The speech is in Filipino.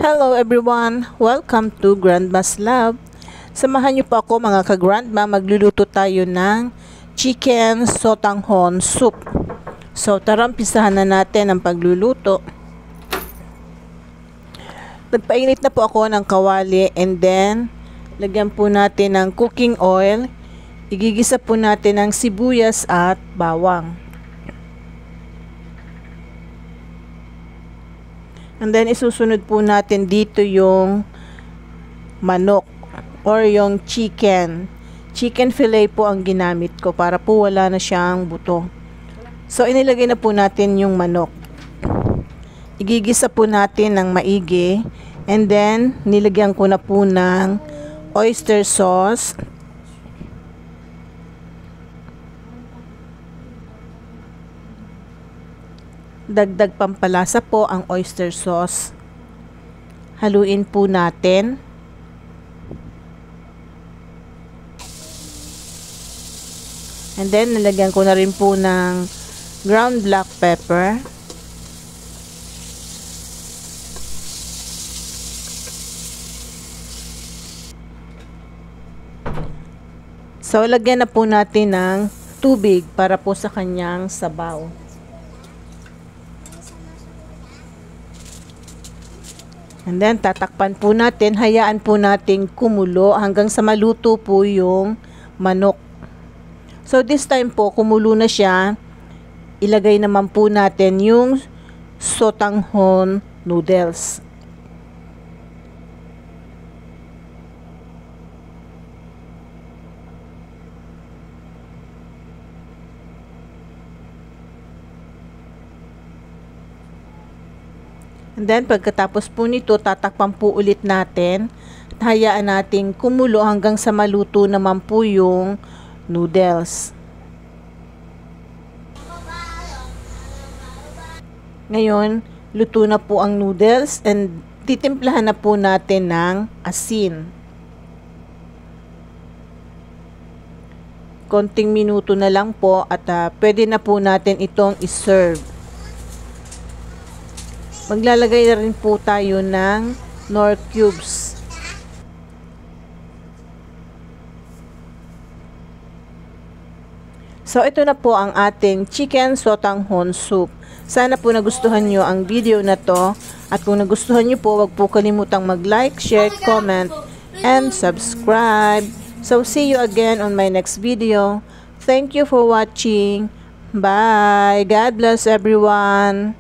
Hello everyone! Welcome to Grandma's Love. Samahan niyo po ako mga ka-grandma, magluluto tayo ng chicken sotanghon soup. So tara, umpisahan na natin ang pagluluto. Nagpainit na po ako ng kawali and then lagyan po natin ng cooking oil. Igigisa po natin ng sibuyas at bawang. And then isusunod po natin dito yung manok or yung chicken. Chicken fillet po ang ginamit ko para po wala na siyang buto. So inilagay na po natin yung manok. Igigisa po natin ng maigi. And then nilagyan ko na po ng oyster sauce. Dagdag pampalasa po ang oyster sauce. Haluin po natin. And then nilagyan ko na rin po ng ground black pepper. So lagyan na po natin ng tubig para po sa kanyang sabaw. And then, tatakpan po natin, hayaan po natin kumulo hanggang sa maluto po yung manok. So, this time po, kumulo na siya. Ilagay naman po natin yung sotanghon noodles. And then, pagkatapos po nito, tatakpan po ulit natin. Hayaan natin kumulo hanggang sa maluto naman po yung noodles. Ngayon, luto na po ang noodles and titimplahan na po natin ng asin. Konting minuto na lang po at pwede na po natin itong iserve. Maglalagay na rin po tayo ng Knorr cubes. So, ito na po ang ating chicken sotanghon soup. Sana po nagustuhan nyo ang video na to. At kung nagustuhan nyo po, wag po kalimutang mag-like, share, comment, and subscribe. So, see you again on my next video. Thank you for watching. Bye! God bless everyone!